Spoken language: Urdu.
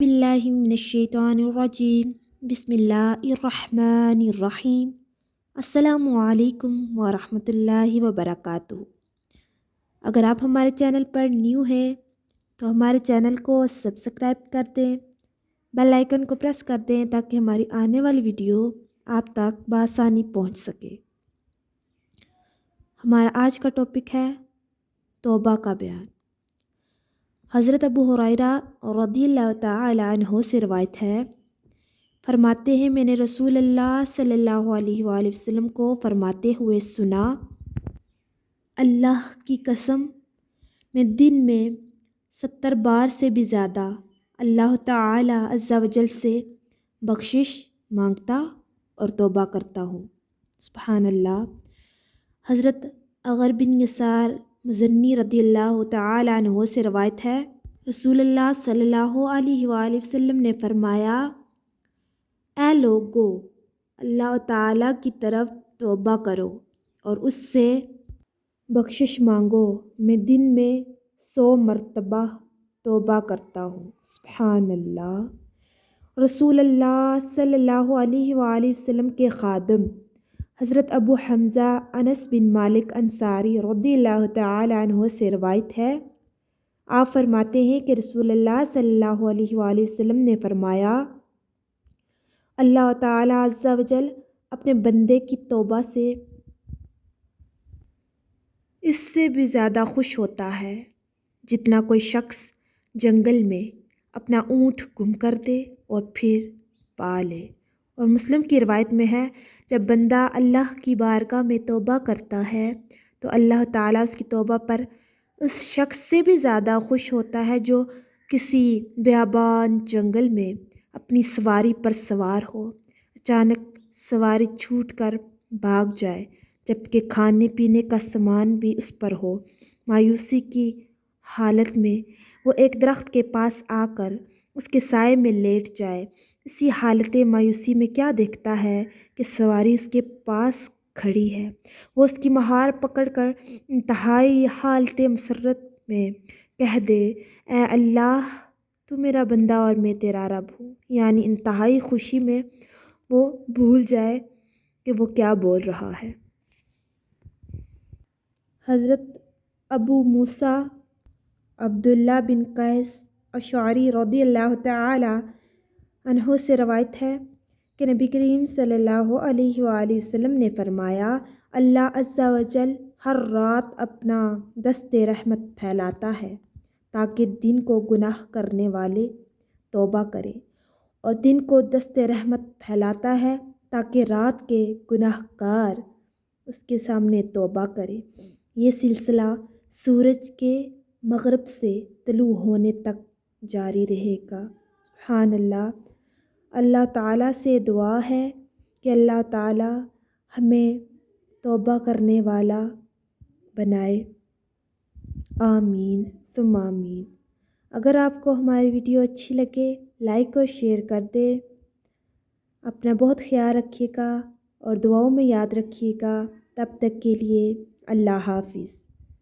باللہ من الشیطان الرجیم بسم اللہ الرحمن الرحیم السلام علیکم ورحمۃ اللہ وبرکاتہ۔ اگر آپ ہمارے چینل پر نیو ہیں تو ہمارے چینل کو سبسکرائب کر دیں، بیل آئیکن کو پریس کر دیں تاکہ ہماری آنے والی ویڈیو آپ تک بآسانی پہنچ سکے۔ ہمارا آج کا ٹاپک ہے توبہ کا بیان۔ حضرت ابو ہریرہ رضی اللہ تعالی عنہ سے روایت ہے، فرماتے ہیں میں نے رسول اللہ صلی اللہ علیہ وآلہ وسلم کو فرماتے ہوئے سنا، اللہ کی قسم میں دن میں 70 بار سے بھی زیادہ اللہ تعالی عز و جل سے بخشش مانگتا اور توبہ کرتا ہوں۔ سبحان اللہ۔ حضرت اغر بن یسار مزنی رضی اللہ تعالی عنہ سے روایت ہے، رسول اللہ صلی اللہ علیہ وآلہ وسلم نے فرمایا، اے لوگو، اللہ تعالیٰ کی طرف توبہ کرو اور اس سے بخشش مانگو، میں دن میں 100 مرتبہ توبہ کرتا ہوں۔ سبحان اللہ۔ رسول اللہ صلی اللہ علیہ وآلہ وسلم کے خادم حضرت ابو حمزہ انس بن مالک انصاری رضی اللہ تعالی عنہ سے روایت ہے، آپ فرماتے ہیں کہ رسول اللہ صلی اللہ علیہ وآلہ وسلم نے فرمایا، اللہ تعالی عز و جل اپنے بندے کی توبہ سے اس سے بھی زیادہ خوش ہوتا ہے جتنا کوئی شخص جنگل میں اپنا اونٹ گم کر دے اور پھر پا لے۔ اور مسلم کی روایت میں ہے، جب بندہ اللہ کی بارگاہ میں توبہ کرتا ہے تو اللہ تعالیٰ اس کی توبہ پر اس شخص سے بھی زیادہ خوش ہوتا ہے جو کسی بیابان جنگل میں اپنی سواری پر سوار ہو، اچانک سواری چھوٹ کر بھاگ جائے جبکہ کھانے پینے کا سامان بھی اس پر ہو۔ مایوسی کی حالت میں وہ ایک درخت کے پاس آ کر اس کے سائے میں لیٹ جائے۔ اسی حالت مایوسی میں کیا دیکھتا ہے کہ سواری اس کے پاس کھڑی ہے۔ وہ اس کی مہار پکڑ کر انتہائی حالت مسرت میں کہہ دے، اے اللہ، تو میرا بندہ اور میں تیرا رب ہوں، یعنی انتہائی خوشی میں وہ بھول جائے کہ وہ کیا بول رہا ہے۔ حضرت ابو موسیٰ عبداللہ بن قیس اشعری رضی اللہ تعالی عنہ سے روایت ہے کہ نبی کریم صلی اللہ علیہ وآلہ وسلم نے فرمایا، اللہ عز و جل ہر رات اپنا دست رحمت پھیلاتا ہے تاکہ دن کو گناہ کرنے والے توبہ کرے، اور دن کو دست رحمت پھیلاتا ہے تاکہ رات کے گناہ گار اس کے سامنے توبہ کرے۔ یہ سلسلہ سورج کے مغرب سے طلوع ہونے تک جاری رہے گا۔ سبحان اللہ۔ اللہ تعالیٰ سے دعا ہے کہ اللہ تعالیٰ ہمیں توبہ کرنے والا بنائے، آمین ثم آمین۔ اگر آپ کو ہماری ویڈیو اچھی لگے لائک اور شیئر کر دے۔ اپنا بہت خیال رکھیے گا اور دعاؤں میں یاد رکھیے گا۔ تب تک کے لیے اللہ حافظ۔